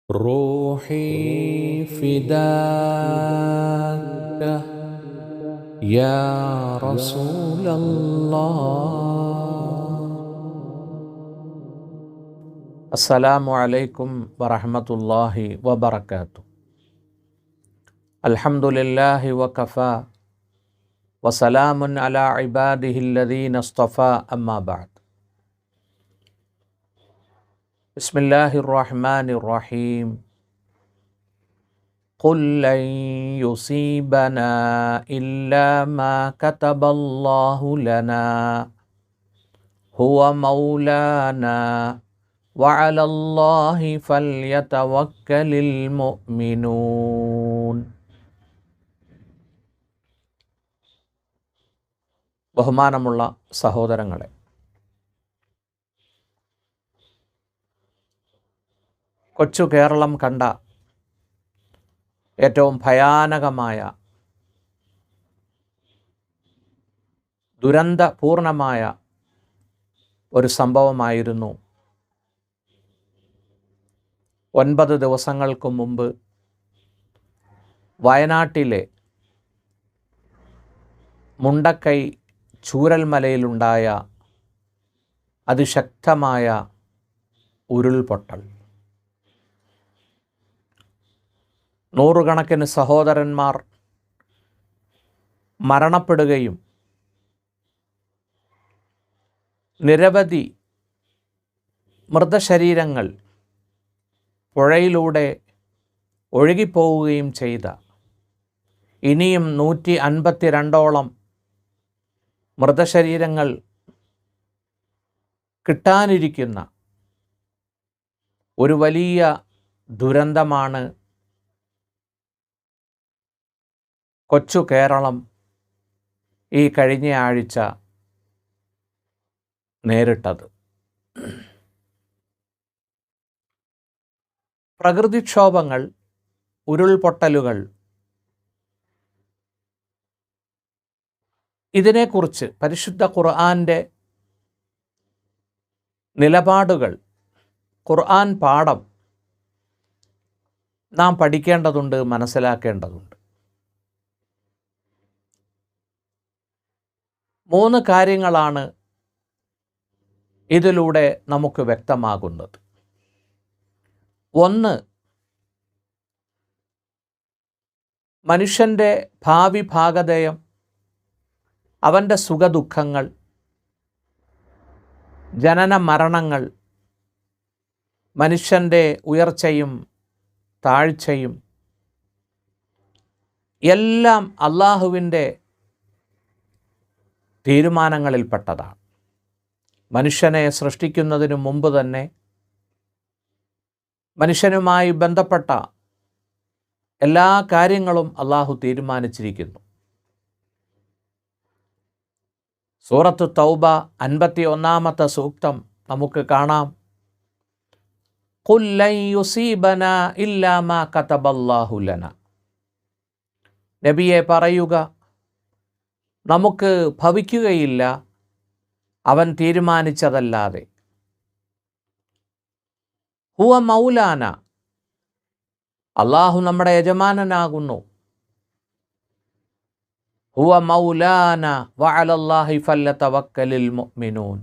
روحي فداك يا رسول الله. السلام عليكم ورحمة الله وبركاته. الحمد لله وكفى وسلام على عباده الذين اصطفى أما بعد. بسم الله الرحمن الرحيم. قل لن يصيبنا إلا ما كتب الله لنا هو مولانا وعلى الله فليتوكل المؤمنون. ബഹുമാനമുള്ള സഹോദരങ്ങളെ, കൊച്ചു കേരളം കണ്ട ഏറ്റവും ഭയാനകമായ ദുരന്തപൂർണമായ ഒരു സംഭവമായിരുന്നു 9 ദിവസങ്ങൾക്ക് മുമ്പ് വയനാട്ടിലെ മുണ്ടക്കൈ ചൂരൽമലയിലുണ്ടായ അതിശക്തമായ ഉരുൾപൊട്ടൽ. നൂറുകണക്കിന് സഹോദരന്മാർ മരണപ്പെടുകയും നിരവധി മൃതശരീരങ്ങൾ പുഴയിലൂടെ ഒഴുകിപ്പോവുകയും ചെയ്ത, ഇനിയും 152ഓളം മൃതശരീരങ്ങൾ കിട്ടാനിരിക്കുന്ന ഒരു വലിയ ദുരന്തമാണ് കൊച്ചു കേരളം ഈ കഴിഞ്ഞ ആഴ്ച നേരിട്ടത്. പ്രകൃതിക്ഷോഭങ്ങൾ, ഉരുൾപൊട്ടലുകൾ, ഇതിനെക്കുറിച്ച് പരിശുദ്ധ ഖുർആൻ്റെ നിലപാടുകൾ, ഖുർആൻ പാഠം നാം പഠിക്കേണ്ടതുണ്ട്, മനസ്സിലാക്കേണ്ടതുണ്ട്. 3 കാര്യങ്ങളാണ് ഇതിലൂടെ നമുക്ക് വ്യക്തമാകുന്നത്. 1, മനുഷ്യൻ്റെ ഭാവി ഭാഗധേയം, അവൻ്റെ സുഖദുഃഖങ്ങൾ, ജനന മരണങ്ങൾ, മനുഷ്യൻ്റെ ഉയർച്ചയും താഴ്ചയും എല്ലാം അള്ളാഹുവിൻ്റെ തീരുമാനങ്ങളിൽപ്പെട്ടതാണ്. മനുഷ്യനെ സൃഷ്ടിക്കുന്നതിനു മുമ്പ് തന്നെ മനുഷ്യനുമായി ബന്ധപ്പെട്ട എല്ലാ കാര്യങ്ങളും അള്ളാഹു തീരുമാനിച്ചിരിക്കുന്നു. സൂറത്തു തൗബ 51-ാമത്തെ സൂക്തം നമുക്ക് കാണാം. ഖുൽ ലൻ യുസീബനാ ഇല്ലാ മാ കതബല്ലാഹു ലനാ. നബിയെ പറയുക, നമുക്ക് ഭവിക്കുകയില്ല അവൻ തീരുമാനിച്ചതല്ലാതെ. ഹുവ മൗലാന, അള്ളാഹു നമ്മുടെ യജമാനനാകുന്നു. ഹുവ മൗലാന വഅലല്ലാഹി ഫല്യതവക്കലിൽ മുഅ്മിനൂൻ.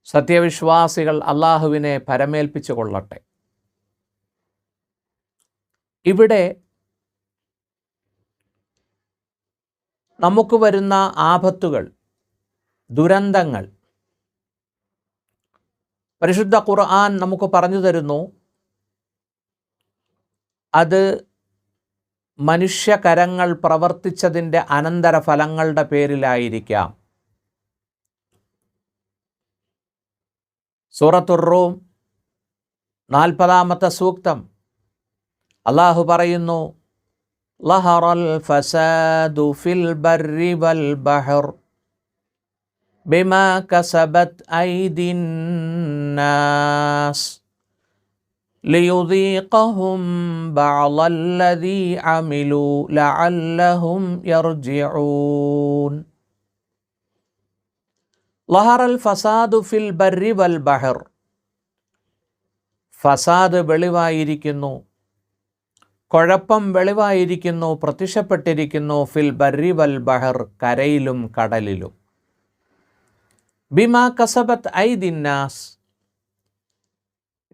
സത്യവിശ്വാസികൾ അള്ളാഹുവിനെ പരമേൽപ്പിച്ചു കൊള്ളട്ടെ. ഇവിടെ നമുക്ക് വരുന്ന ആപത്തുകൾ, ദുരന്തങ്ങൾ പരിശുദ്ധ ഖുർആൻ നമുക്ക് പറഞ്ഞു തരുന്നു. അത് മനുഷ്യകരങ്ങൾ പ്രവർത്തിച്ചതിൻ്റെ അനന്തരഫലങ്ങളുടെ പേരിലായിരിക്കാം. സൂറത്തുർ റൂം 40-ാമത്തെ സൂക്തം അള്ളാഹു പറയുന്നു, ലഹറൽ ഫസാദു ഫിൽ ബർരി വൽ ബഹർ ബിമാ കസബത് ഐദിൻ നാസ് ലിയുദീഖഹും ബഅളല്ലദീ അമിലൂ ലഅല്ലഹും യർജിഊൻ. ലഹറൽ ഫസാദു ഫിൽ ബർരി വൽ ബഹർ. ഫസാദ് വെളിവായിരിക്കുന്നു, കുഴപ്പം വെളിവായിരിക്കുന്നു, പ്രത്യക്ഷപ്പെട്ടിരിക്കുന്നു. ഫിൽ ബർരി വൽ ബഹർ, കരയിലും കടലിലും. ബിമാ കസബത്ത് ഐദിന്നാസ്,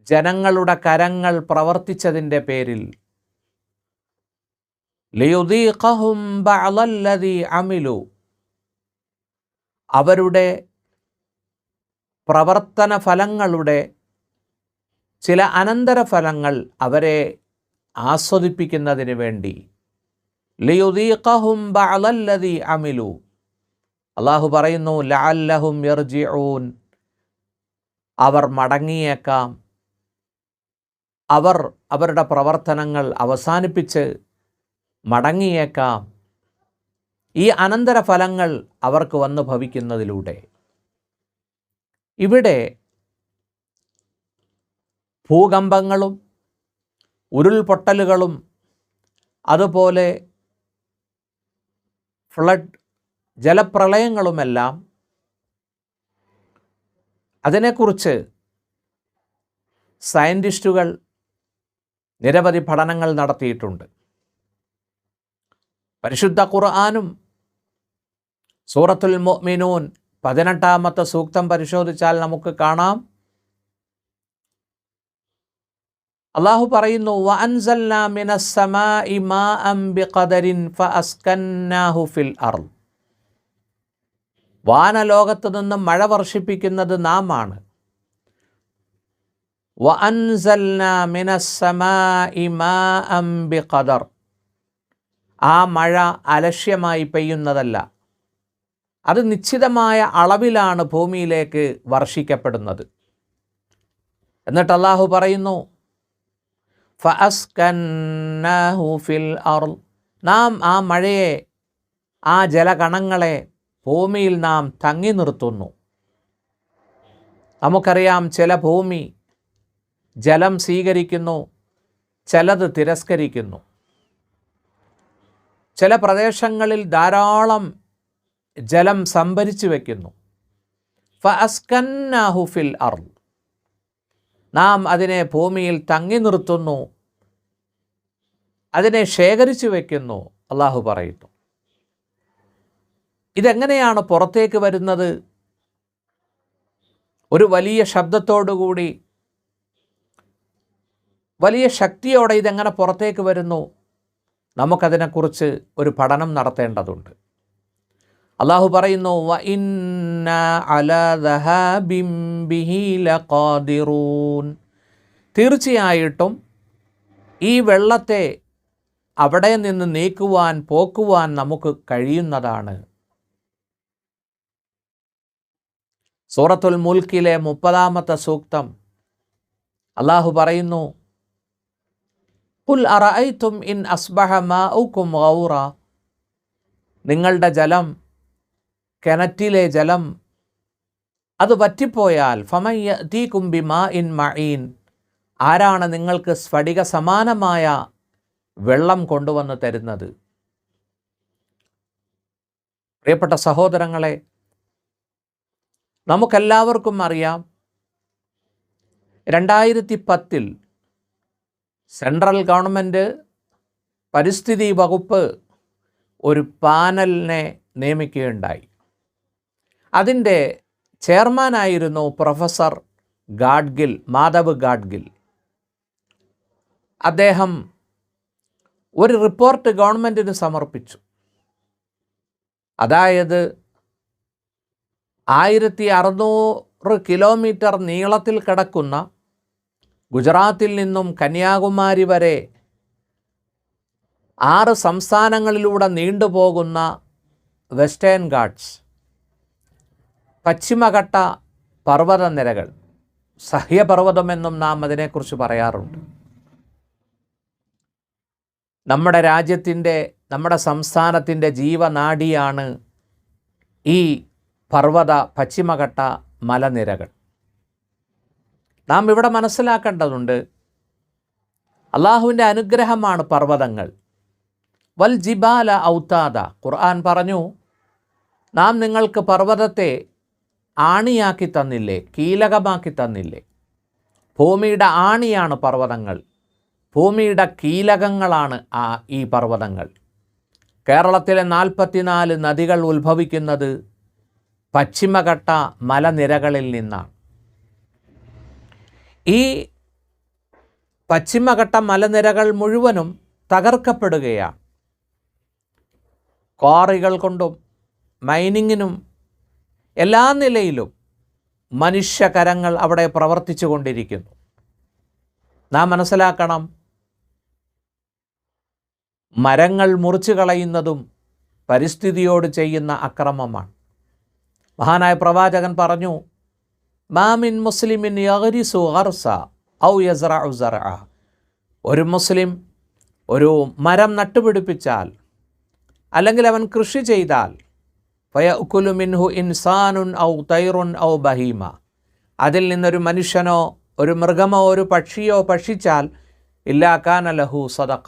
ജനങ്ങളുടെ കരങ്ങൾ പ്രവർത്തിച്ചതിൻ്റെ പേരിൽ. ലിയുദീഖഹും ബഅദല്ലദീ അമിലു, അവരുടെ പ്രവർത്തന ഫലങ്ങളുടെ ചില അനന്തരഫലങ്ങൾ അവരെ ആസ്വദിപ്പിക്കുന്നതിന് വേണ്ടി. ലിയുദീഖഹും ബഅദല്ലദീ അമിലു, അല്ലാഹു പറയുന്നു ലഅല്ലഹും യർജിഊൻ, അവർ മടങ്ങിയേക്കാം, അവർ അവരുടെ പ്രവർത്തനങ്ങൾ അവസാനിപ്പിച്ച് മടങ്ങിയേക്കാം. ഈ അനന്തരഫലങ്ങൾ അവർക്ക് വന്നു ഭവിക്കുന്നതിലൂടെ. ഇവിടെ ഭൂകമ്പങ്ങളും ഉരുൾപൊട്ടലുകളും അതുപോലെ ഫ്ലഡ്, ജലപ്രളയങ്ങളുമെല്ലാം അതിനെക്കുറിച്ച് സയൻറ്റിസ്റ്റുകൾ നിരവധി പഠനങ്ങൾ നടത്തിയിട്ടുണ്ട്. പരിശുദ്ധ ഖുർആനും സൂറത്തുൽ മുഅ്മിനൂൻ 18-ാമത്തെ സൂക്തം പരിശോധിച്ചാൽ നമുക്ക് കാണാം, അല്ലാഹു പറയുന്നു വഅൻസൽനാ മിനസ് സമാഇ മാഅൻ ബിഖദരിൻ ഫഅസ്കന്നാഹു ഫിൽ അർള്, വാനലോകത്തു നിന്ന് മഴ വർഷിപ്പിക്കുന്നത് നാം ആണ്. വഅൻസൽനാ മിനസ് സമാഇ മാഅൻ ബിഖദർ, ആ മഴ അലക്ഷ്യമായി പെയ്യുന്നതല്ല, അത് നിശ്ചിതമായ അളവിലാണ് ഭൂമിയിലേക്ക് വർഷിക്കപ്പെടുന്നത്. എന്നിട്ട് അല്ലാഹു പറയുന്നു ഫഅസ്കന്നാഹു ഫിൽ അർള്, നാം ആ മഴയെ, ആ ജലകണങ്ങളെ ഭൂമിയിൽ നാം തങ്ങി നിർത്തുന്നു. നമുക്കറിയാം, ചില ഭൂമി ജലം സ്വീകരിക്കുന്നു, ചിലത് തിരസ്കരിക്കുന്നു. ചില പ്രദേശങ്ങളിൽ ധാരാളം ജലം സംഭരിച്ചു വയ്ക്കുന്നു. ഫഅസ്കന്നാഹു ഫിൽ അർള്, നാം അതിനെ ഭൂമിയിൽ തങ്ങി നിർത്തുന്നു, അതിനെ ശേഖരിച്ചു വയ്ക്കുന്നു. അല്ലാഹു പറയുന്നു. ഇതെങ്ങനെയാണ് പുറത്തേക്ക് വരുന്നത്? ഒരു വലിയ ശബ്ദത്തോടുകൂടി, വലിയ ശക്തിയോടെ ഇതെങ്ങനെ പുറത്തേക്ക് വരുന്നു? നമുക്കതിനെക്കുറിച്ച് ഒരു പഠനം നടത്തേണ്ടതുണ്ട്. അല്ലാഹു പറയുന്നു വഇന്നാ അലാ ദഹാബിൻ ബിഹി ലഖാദിറൂൻ, തീർച്ചയായിട്ടും ഈ വെള്ളത്തെ അവിടെ നിന്ന് നീക്കുവാൻ, പോക്കുവാൻ നമുക്ക് കഴിയുന്നതാണ്. സൂറത്തുൽ മുൽക്കിലെ 30-ാമത്തെ സൂക്തം അല്ലാഹു പറയുന്നു ഖുൽ അറഅയ്തും ഇൻ അസ്ബഹ മാഉകും ഗൗറ, നിങ്ങളുടെ ജലം, കിണറ്റിലെ ജലം അത് വറ്റിപ്പോയാൽ ഫമൻ യഅതീകും ബിമാഇൻ മഈൻ, ആരാണ് നിങ്ങൾക്ക് സ്ഫടിക സമാനമായ വെള്ളം കൊണ്ടുവന്ന് തരുന്നത്? പ്രിയപ്പെട്ട സഹോദരങ്ങളെ, നമുക്കെല്ലാവർക്കും അറിയാം, 2010 സെൻട്രൽ ഗവൺമെൻറ് പരിസ്ഥിതി വകുപ്പ് ഒരു പാനലിനെ നിയമിക്കുകയുണ്ടായി. അതിൻ്റെ ചെയർമാനായിരുന്നു പ്രൊഫസർ ഗാഡ്ഗിൽ, മാധവ് ഗാഡ്ഗിൽ. അദ്ദേഹം ഒരു റിപ്പോർട്ട് ഗവൺമെൻറ്റിന് സമർപ്പിച്ചു. അതായത് 1600 കിലോമീറ്റർ നീളത്തിൽ കിടക്കുന്ന ഗുജറാത്തിൽ നിന്നും കന്യാകുമാരി വരെ 6 സംസ്ഥാനങ്ങളിലൂടെ നീണ്ടുപോകുന്ന വെസ്റ്റേൺ ഗാട്സ്, പശ്ചിമഘട്ട പർവ്വതനിരകൾ, സഹ്യപർവ്വതമെന്നും നാം അതിനെക്കുറിച്ച് പറയാറുണ്ട്. നമ്മുടെ രാജ്യത്തിൻ്റെ, നമ്മുടെ സംസ്ഥാനത്തിൻ്റെ ജീവനാഡിയാണ് ഈ പർവ്വത പശ്ചിമഘട്ട മലനിരകൾ. നാം ഇവിടെ മനസ്സിലാക്കേണ്ടതുണ്ട്, അള്ളാഹുവിൻ്റെ അനുഗ്രഹമാണ് പർവ്വതങ്ങൾ. വൽ ജിബാല ഔതാദ, ഖുർആൻ പറഞ്ഞു, നാം നിങ്ങൾക്ക് പർവ്വതത്തെ ആണിയാക്കി തന്നില്ലേ, കീലകമാക്കി തന്നില്ലേ, ഭൂമിയുടെ ആണിയാണ് പർവ്വതങ്ങൾ, ഭൂമിയുടെ കീലകങ്ങളാണ് ഈ പർവ്വതങ്ങൾ. കേരളത്തിലെ 44 നദികൾ ഉത്ഭവിക്കുന്നത് പശ്ചിമഘട്ട മലനിരകളിൽ നിന്നാണ്. ഈ പശ്ചിമഘട്ട മലനിരകൾ മുഴുവനും തകർക്കപ്പെടുകയാണ്. ക്വാറികൾ കൊണ്ടും മൈനിങ്ങിനും എല്ലാ നിലയിലും മനുഷ്യകരങ്ങൾ അവിടെ പ്രവർത്തിച്ചു കൊണ്ടിരിക്കുന്നു. നാം മനസ്സിലാക്കണം, മരങ്ങൾ മുറിച്ചു കളയുന്നതും പരിസ്ഥിതിയോട് ചെയ്യുന്ന അക്രമമാണ്. മഹാനായ പ്രവാചകൻ പറഞ്ഞു, മാമിൻ മുസ്ലിമിൻ യഗ്രിസു ഗർസ ഔ യസ്റഉ സറഅ. ഒരു മുസ്ലിം ഒരു മരം നട്ടുപിടിപ്പിച്ചാൽ അല്ലെങ്കിൽ അവൻ കൃഷി ചെയ്താൽ ഫയഅ്കുലു മിൻഹു ഇൻസാനുൻ ഔ തൈറുൻ ഔ ബഹീമ, അതിൽ നിന്നൊരു മനുഷ്യനോ ഒരു മൃഗമോ ഒരു പക്ഷിയോ ഭക്ഷിച്ചാൽ ഇല്ലാ കാന ലഹു സദഖ,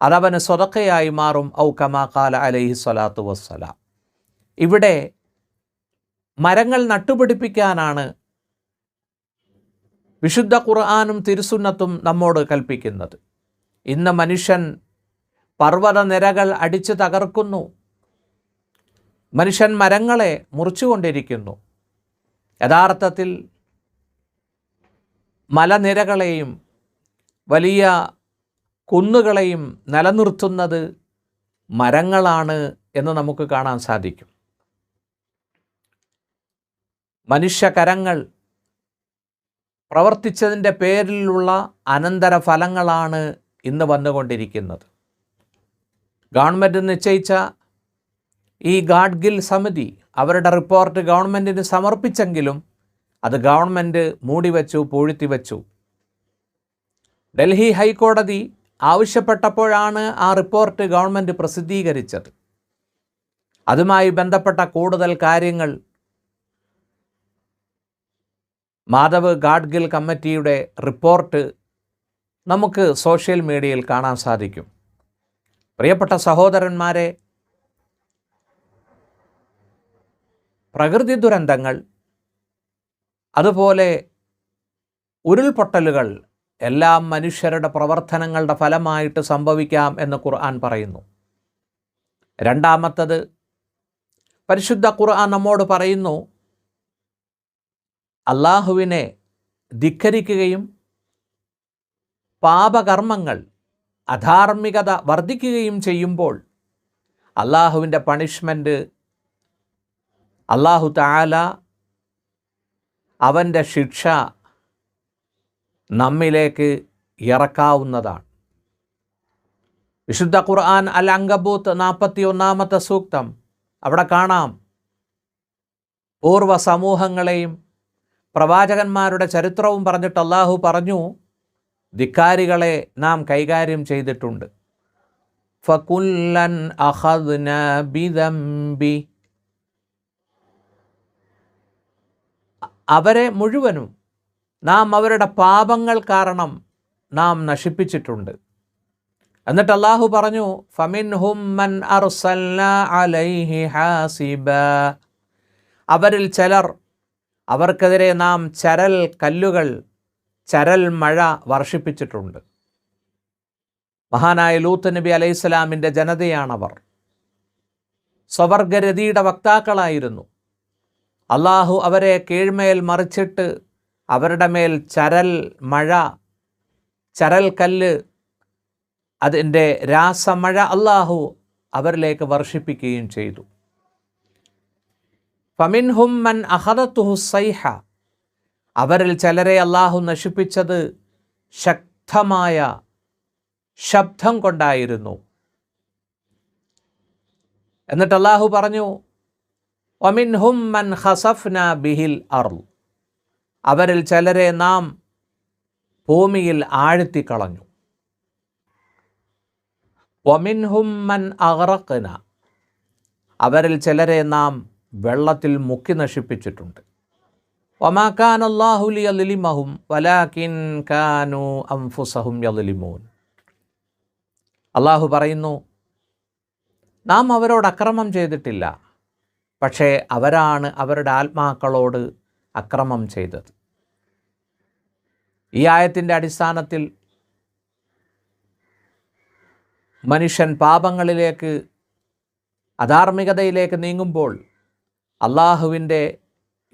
അതവന് സ്വതക്കയായി മാറും. ഔ കമാ ഖാല അലൈഹി സ്വലാത്തു വസ്സലാം. ഇവിടെ മരങ്ങൾ നട്ടുപിടിപ്പിക്കാനാണ് വിശുദ്ധ ഖുർആനും തിരുസുന്നത്തും നമ്മോട് കൽപ്പിക്കുന്നത്. ഇന്ന് മനുഷ്യൻ പർവ്വതനിരകൾ അടിച്ചു തകർക്കുന്നു, മനുഷ്യൻ മരങ്ങളെ മുറിച്ചുകൊണ്ടിരിക്കുന്നു. യഥാർത്ഥത്തിൽ മലനിരകളെയും വലിയ കുന്നുകളെയും നിലനിർത്തുന്നത് മരങ്ങളാണ് എന്ന് നമുക്ക് കാണാൻ സാധിക്കും. മനുഷ്യകരങ്ങൾ പ്രവർത്തിച്ചതിൻ്റെ പേരിലുള്ള അനന്തരഫലങ്ങളാണ് ഇന്ന് വന്നുകൊണ്ടിരിക്കുന്നത്. ഗവൺമെൻറ് നിശ്ചയിച്ച ഈ ഗാഡ്ഗിൽ സമിതി അവരുടെ റിപ്പോർട്ട് ഗവൺമെൻറ്റിന് സമർപ്പിച്ചെങ്കിലും അത് ഗവൺമെൻറ് മൂടിവെച്ചു, പൂഴ്ത്തിവെച്ചു. ഡൽഹി ഹൈക്കോടതി ആവശ്യപ്പെട്ടപ്പോഴാണ് ആ റിപ്പോർട്ട് ഗവൺമെൻറ് പ്രസിദ്ധീകരിച്ചത്. അതുമായി ബന്ധപ്പെട്ട കൂടുതൽ കാര്യങ്ങൾ മാധവ് ഗാഡ്ഗിൽ കമ്മിറ്റിയുടെ റിപ്പോർട്ട് നമുക്ക് സോഷ്യൽ മീഡിയയിൽ കാണാൻ സാധിക്കും. പ്രിയപ്പെട്ട സഹോദരന്മാരെ, പ്രകൃതി ദുരന്തങ്ങൾ അതുപോലെ ഉരുൾപൊട്ടലുകൾ എല്ലാം മനുഷ്യരുടെ പ്രവർത്തനങ്ങളുടെ ഫലമായിട്ട് സംഭവിക്കാം എന്ന് ഖുർആൻ പറയുന്നു. രണ്ടാമത്തത്, പരിശുദ്ധ ഖുർആൻ നമ്മോട് പറയുന്നു, അള്ളാഹുവിനെ ധിക്കരിക്കുകയും പാപകർമ്മങ്ങൾ അധാർമികത വർദ്ധിക്കുകയും ചെയ്യുമ്പോൾ അള്ളാഹുവിൻ്റെ പണിഷ്മെൻറ്റ്, അള്ളാഹു തആല അവൻ്റെ ശിക്ഷ നമ്മിലേക്ക് ഇറക്കാവുന്നതാണ്. വിശുദ്ധ ഖുർആൻ അൽ അങ്കബൂത്ത് 41-ാമത്തെ സൂക്തം, അവിടെ കാണാം പൂർവ്വ സമൂഹങ്ങളെയും പ്രവാചകന്മാരുടെ ചരിത്രവും പറഞ്ഞിട്ട് അള്ളാഹു പറഞ്ഞു, ധിക്കാരികളെ നാം കൈകാര്യം ചെയ്തിട്ടുണ്ട്. ഫകുല്ലൻ അഖദ്നാ ബിദംബി, അവരെ മുഴുവനും നാം അവരുടെ പാപങ്ങൾ കാരണം നാം നശിപ്പിച്ചിട്ടുണ്ട്. എന്നിട്ട് അള്ളാഹു പറഞ്ഞു, ഫമിൻഹും മൻ അർസൽനാ അലൈഹി ഹാസിബ, അവരിൽ ചിലർ, അവർക്കെതിരെ നാം ചരൽ കല്ലുകൾ, ചരൽ മഴ വർഷിപ്പിച്ചിട്ടുണ്ട്. മഹാനായ ലൂത്ത് നബി അലൈഹിസ്സലാമിൻ്റെ ജനതയാണവർ. സ്വവർഗരതിയുടെ വക്താക്കളായിരുന്നു. അള്ളാഹു അവരെ കീഴ്മേൽ മറിച്ചിട്ട് അവരുടെ മേൽ ചരൽ മഴ, ചരൽ കല്ല്, അതിൻ്റെ രാസമഴ അള്ളാഹു അവരിലേക്ക് വർഷിപ്പിക്കുകയും ചെയ്തു. ഫമിൻഹും മൻ അഖദത്തുഹു സൈഹ, അവരിൽ ചിലരെ അള്ളാഹു നശിപ്പിച്ചത് ശക്തമായ ശബ്ദം കൊണ്ടായിരുന്നു. എന്നിട്ട് അള്ളാഹു പറഞ്ഞു, വമിൻഹും മൻ ഖസഫ്നാ ബിഹിൽ അർള്, അവരിൽ ചിലരെ നാം ഭൂമിയിൽ ആഴ്ത്തിക്കളഞ്ഞു. വമിൻഹും മൻ അഗ്റഖ്ന, അവരിൽ ചിലരെ നാം വെള്ളത്തിൽ മുക്കി നശിപ്പിച്ചിട്ടുണ്ട്. വമാ കാന അല്ലാഹു ലിയദ്ലിമഹും വലാകിൻ കാനൂ അൻഫുസഹും യദ്ലിമൂൻ. അള്ളാഹു പറയുന്നു, നാം അവരോട് അക്രമം ചെയ്തിട്ടില്ല, പക്ഷേ അവരാണ് അവരുടെ ആത്മാക്കളോട് അക്രമം ചെയ്തത്. ഈ ആയത്തിൻ്റെ അടിസ്ഥാനത്തിൽ മനുഷ്യൻ പാപങ്ങളിലേക്ക്, അധാർമികതയിലേക്ക് നീങ്ങുമ്പോൾ അള്ളാഹുവിൻ്റെ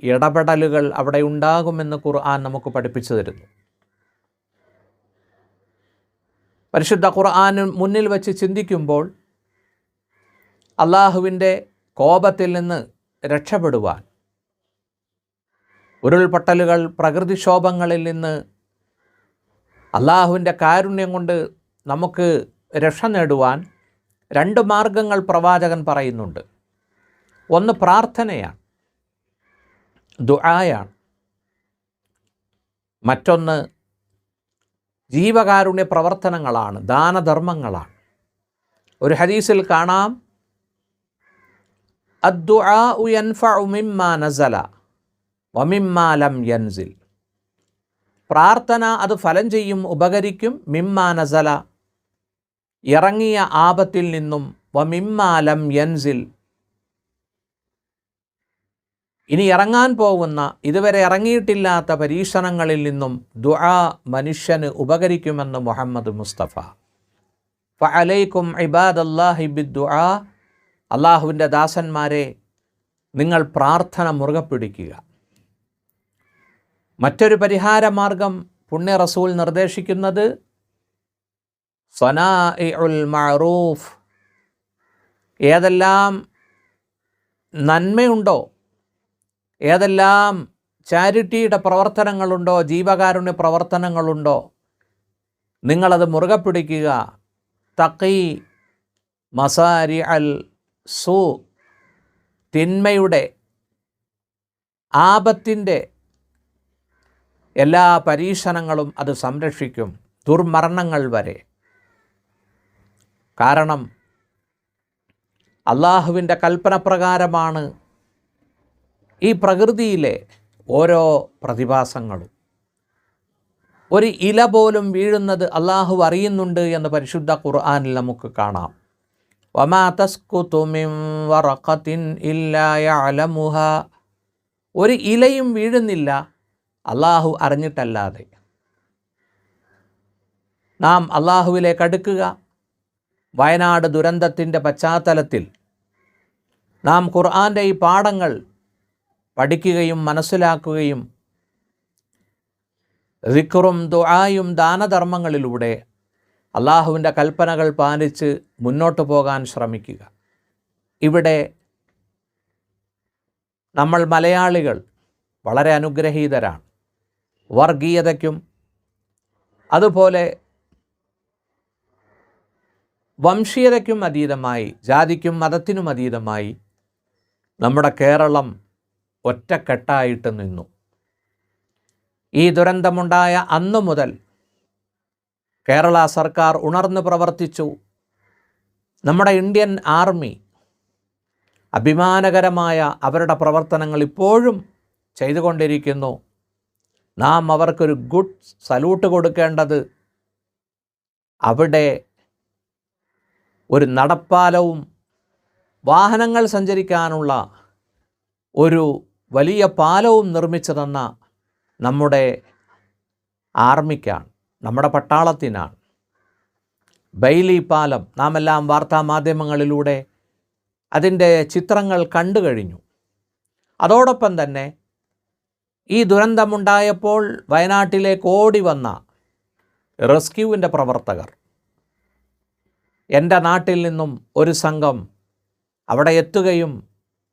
ഇടപെടലുകൾ അവിടെ ഉണ്ടാകുമെന്ന് ഖുർആൻ നമുക്ക് പഠിപ്പിച്ചു തരുന്നു. പരിശുദ്ധ ഖുർആൻ മുന്നിൽ വച്ച് ചിന്തിക്കുമ്പോൾ അള്ളാഹുവിൻ്റെ കോപത്തിൽ നിന്ന് രക്ഷപ്പെടുവാൻ, ഉരുൾപൊട്ടലുകൾ, പ്രകൃതിക്ഷോഭങ്ങളിൽ നിന്ന് അള്ളാഹുവിൻ്റെ കാരുണ്യം കൊണ്ട് നമുക്ക് രക്ഷ നേടുവാൻ 2 മാർഗങ്ങൾ പ്രവാചകൻ പറയുന്നുണ്ട്. ഒന്ന് പ്രാർത്ഥനയാണ്, ദുആയാണ്. മറ്റൊന്ന് ജീവകാരുണ്യ പ്രവർത്തനങ്ങളാണ്, ദാനധർമ്മങ്ങളാണ്. ഒരു ഹദീസിൽ കാണാം, അദ്ദുആഉ യൻഫഉ മിമ്മാ നസല വമിമ്മാ ലം യൻസിൽ. പ്രാർത്ഥന അത് ഫലം ചെയ്യും, ഉപകരിക്കും. മിമ്മാ നസല, ഇറങ്ങിയ ആപത്തിൽ നിന്നും. വമിമ്മാ ലം യൻസിൽ, ഇനി ഇറങ്ങാൻ പോകുന്ന, ഇതുവരെ ഇറങ്ങിയിട്ടില്ലാത്ത പരീക്ഷണങ്ങളിൽ നിന്നും ദുആ മനുഷ്യന് ഉപകരിക്കുമെന്ന് മുഹമ്മദ് മുസ്തഫ. ഫഅലൈക്കും ഇബാദല്ലാഹി ബിദ്ദുആ, അള്ളാഹുവിൻ്റെ ദാസന്മാരെ, നിങ്ങൾ പ്രാർത്ഥന മുറുകെ പിടിക്കുക. മറ്റൊരു പരിഹാരമാർഗം പുണ്യ റസൂൽ നിർദ്ദേശിക്കുന്നത് സനാഇഉൽ മഅറൂഫ്, ഏതെല്ലാം നന്മയുണ്ടോ, ഏതെല്ലാം ചാരിറ്റിയുടെ പ്രവർത്തനങ്ങളുണ്ടോ, ജീവകാരുണ്യ പ്രവർത്തനങ്ങളുണ്ടോ, നിങ്ങളത് മുറുകെ പിടിക്കുക. തഖി മസാരി അൽ സൂ, തിന്മയുടെ, ആപത്തിൻ്റെ എല്ലാ പരീക്ഷണങ്ങളും അത് സംരക്ഷിക്കും, ദുർമരണങ്ങൾ വരെ. കാരണം അള്ളാഹുവിൻ്റെ കൽപ്പന പ്രകാരമാണ് ഈ പ്രകൃതിയിലെ ഓരോ പ്രതിഭാസങ്ങളും. ഒരു ഇല പോലും വീഴുന്നത് അള്ളാഹു അറിയുന്നുണ്ട് എന്ന് പരിശുദ്ധ ഖുർആനിൽ നമുക്ക് കാണാം. വമാ തസ്കുതു മിൻ വറഖത്തിൻ ഇല്ലാ യഅലമുഹാ, ഒരു ഇലയും വീഴുന്നില്ല അള്ളാഹു അറിഞ്ഞിട്ടല്ലാതെ. നാം അള്ളാഹുവിലേക്ക് അടുക്കുക. വയനാട് ദുരന്തത്തിൻ്റെ പശ്ചാത്തലത്തിൽ നാം ഖുർആൻ്റെ ഈ പാഠങ്ങൾ പഠിക്കുകയും മനസ്സിലാക്കുകയും ദിക്റും ദുആയും ദാനധർമ്മങ്ങളിലൂടെ അള്ളാഹുവിൻ്റെ കൽപ്പനകൾ പാലിച്ച് മുന്നോട്ട് പോകാൻ ശ്രമിക്കുക. ഇവിടെ നമ്മൾ മലയാളികൾ വളരെ അനുഗ്രഹീതരാണ്. വർഗീയതയ്ക്കും അതുപോലെ വംശീയതയ്ക്കും അതീതമായി, ജാതിക്കും മതത്തിനും അതീതമായി നമ്മുടെ കേരളം ഒറ്റക്കെട്ടായിട്ട് നിന്നു. ഈ ദുരന്തമുണ്ടായ അന്നു മുതൽ കേരള സർക്കാർ ഉണർന്ന് പ്രവർത്തിച്ചു. നമ്മുടെ ഇന്ത്യൻ ആർമി അഭിമാനകരമായ അവരുടെ പ്രവർത്തനങ്ങൾ ഇപ്പോഴും ചെയ്തുകൊണ്ടിരിക്കുന്നു. നാം അവർക്കൊരു ഗുഡ് സല്യൂട്ട് കൊടുക്കേണ്ടത് അവിടെ ഒരു നടപ്പാലവും വാഹനങ്ങൾ സഞ്ചരിക്കാനുള്ള ഒരു വലിയ പാലവും നിർമ്മിച്ചു തന്ന നമ്മുടെ ആർമിക്കാണ്, നമ്മുടെ പട്ടാളത്തിനാണ്. ബെയ്ലി പാലം നാം എല്ലാം വാർത്താ മാധ്യമങ്ങളിലൂടെ അതിൻ്റെ ചിത്രങ്ങൾ കണ്ടു കഴിഞ്ഞു. അതോടൊപ്പം തന്നെ ഈ ദുരന്തമുണ്ടായപ്പോൾ വയനാട്ടിലേക്ക് ഓടി വന്ന റെസ്ക്യൂവിൻ്റെ പ്രവർത്തകർ, എൻ്റെ നാട്ടിൽ നിന്നും ഒരു സംഘം അവിടെ എത്തുകയും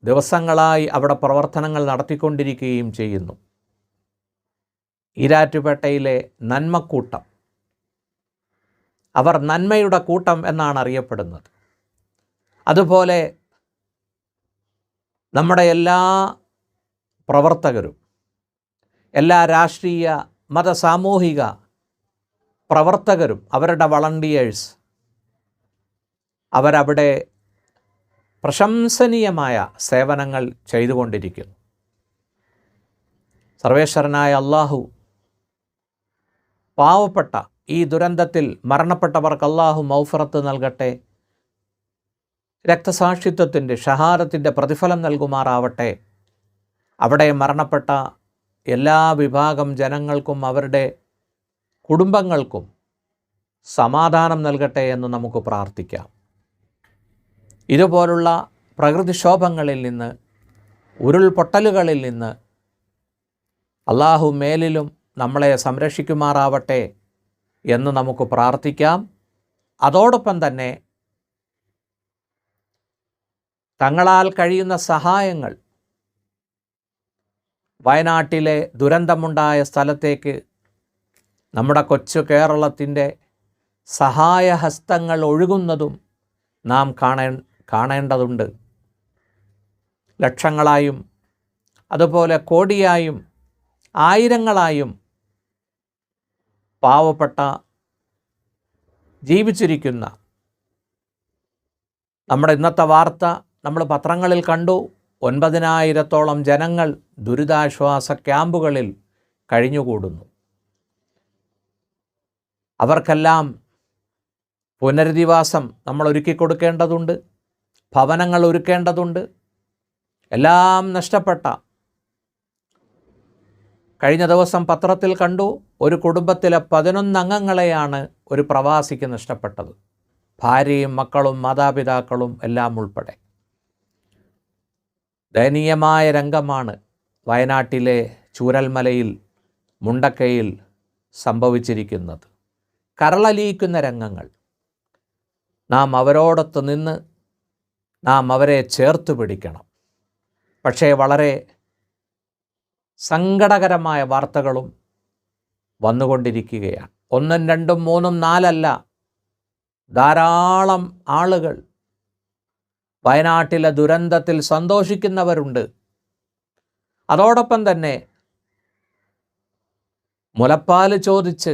ദിവസങ്ങളായി അവിടെ പ്രവർത്തനങ്ങൾ നടത്തിക്കൊണ്ടിരിക്കുകയും ചെയ്യുന്നു. ഈരാറ്റുപേട്ടയിലെ നന്മക്കൂട്ടം, അവർ നന്മയുടെ കൂട്ടം എന്നാണ് അറിയപ്പെടുന്നത്. അതുപോലെ നമ്മുടെ എല്ലാ പ്രവർത്തകരും, എല്ലാ രാഷ്ട്രീയ മത സാമൂഹിക പ്രവർത്തകരും, അവരുടെ വളണ്ടിയേഴ്സ്, അവരവിടെ പ്രശംസനീയമായ സേവനങ്ങൾ ചെയ്തുകൊണ്ടിരിക്കുന്നു. സർവേശ്വരനായ അള്ളാഹു പാവപ്പെട്ട ഈ ദുരന്തത്തിൽ മരണപ്പെട്ടവർക്ക് അള്ളാഹു മൗഫറത്ത് നൽകട്ടെ, രക്തസാക്ഷിത്വത്തിൻ്റെ ഷഹാദത്തിൻ്റെ പ്രതിഫലം നൽകുമാറാവട്ടെ. അവിടെ മരണപ്പെട്ട എല്ലാ വിഭാഗം ജനങ്ങൾക്കും അവരുടെ കുടുംബങ്ങൾക്കും സമാധാനം നൽകട്ടെ എന്ന് നമുക്ക് പ്രാർത്ഥിക്കാം. ഇതുപോലുള്ള പ്രകൃതിക്ഷോഭങ്ങളിൽ നിന്ന്, ഉരുൾപൊട്ടലുകളിൽ നിന്ന് അള്ളാഹു മേലിലും നമ്മളെ സംരക്ഷിക്കുമാറാവട്ടെ എന്ന് നമുക്ക് പ്രാർത്ഥിക്കാം. അതോടൊപ്പം തന്നെ തങ്ങളാൽ കഴിയുന്ന സഹായങ്ങൾ വയനാട്ടിലെ ദുരന്തമുണ്ടായ സ്ഥലത്തേക്ക് നമ്മുടെ കൊച്ചു കേരളത്തിൻ്റെ സഹായഹസ്തങ്ങൾ ഒഴുകുന്നതും നാം കാണേണ്ടതുണ്ട്. ലക്ഷങ്ങളായും അതുപോലെ കോടിയായും ആയിരങ്ങളായും പാവപ്പെട്ട ജീവിച്ചിരിക്കുന്ന നമ്മുടെ ഇന്നത്തെ വാർത്ത നമ്മൾ പത്രങ്ങളിൽ കണ്ടു. 9,000-ഓളം ജനങ്ങൾ ദുരിതാശ്വാസ ക്യാമ്പുകളിൽ കഴിഞ്ഞുകൂടുന്നു. അവർക്കെല്ലാം പുനരധിവാസം നമ്മൾ ഒരുക്കി കൊടുക്കേണ്ടതുണ്ട്, ഭവനങ്ങൾ ഒരുക്കേണ്ടതുണ്ട്. എല്ലാം നഷ്ടപ്പെട്ട, കഴിഞ്ഞ ദിവസം പത്രത്തിൽ കണ്ടു, ഒരു കുടുംബത്തിലെ 11 അംഗങ്ങളെയാണ് ഒരു പ്രവാസിക്ക് നഷ്ടപ്പെട്ടത്. ഭാര്യയും മക്കളും മാതാപിതാക്കളും എല്ലാം ഉൾപ്പെടെ. ദയനീയമായ രംഗമാണ് വയനാട്ടിലെ ചൂരൽമലയിൽ, മുണ്ടക്കയിൽ സംഭവിച്ചിരിക്കുന്നത്. കരളലിയിക്കുന്ന രംഗങ്ങൾ. നാം അവരോടൊത്ത് നിന്ന് നാം അവരെ ചേർത്ത് പിടിക്കണം. പക്ഷേ വളരെ സങ്കടകരമായ വാർത്തകളും വന്നുകൊണ്ടിരിക്കുകയാണ്. 1, 2, 3, 4 ധാരാളം ആളുകൾ വയനാട്ടിലെ ദുരന്തത്തിൽ സന്തോഷിക്കുന്നവരുണ്ട്. അതോടൊപ്പം തന്നെ മുലപ്പാൽ ചോദിച്ച്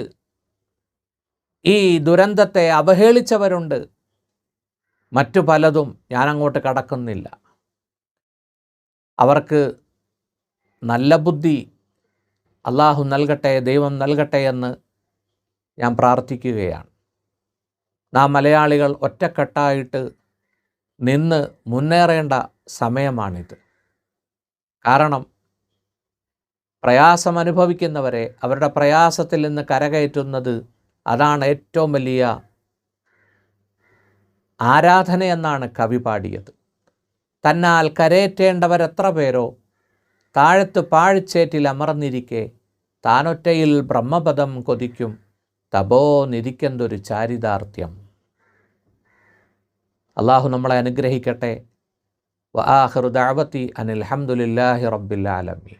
ഈ ദുരന്തത്തെ അവഹേളിച്ചവരുണ്ട്. മറ്റു പലതും ഞാനങ്ങോട്ട് കടക്കുന്നില്ല. അവർക്ക് നല്ല ബുദ്ധി അള്ളാഹു നൽകട്ടെ, ദൈവം നൽകട്ടെ എന്ന് ഞാൻ പ്രാർത്ഥിക്കുകയാണ്. നാം മലയാളികൾ ഒറ്റക്കെട്ടായിട്ട് നിന്ന് മുന്നേറേണ്ട സമയമാണിത്. കാരണം പ്രയാസം അനുഭവിക്കുന്നവരെ അവരുടെ പ്രയാസത്തിൽ നിന്ന് കരകയറ്റുന്നത്, അതാണ് ഏറ്റവും വലിയ ആരാധനയെന്നാണ് കവി പാടിയത്. തന്നാൽ കരയേറ്റേണ്ടവരെത്ര പേരോ താഴത്ത് പാഴ്ചേറ്റിൽ അമർന്നിരിക്കെ താനൊറ്റയിൽ ബ്രഹ്മപദം കൊതിക്കും തപോ നിധിക്കെന്തൊരു ചാരിതാർത്ഥ്യം. അള്ളാഹു നമ്മളെ അനുഗ്രഹിക്കട്ടെ. വആഖിറു ദഅവതി അനിൽ ഹംദുലില്ലാഹി റബ്ബിൽ ആലമീൻ.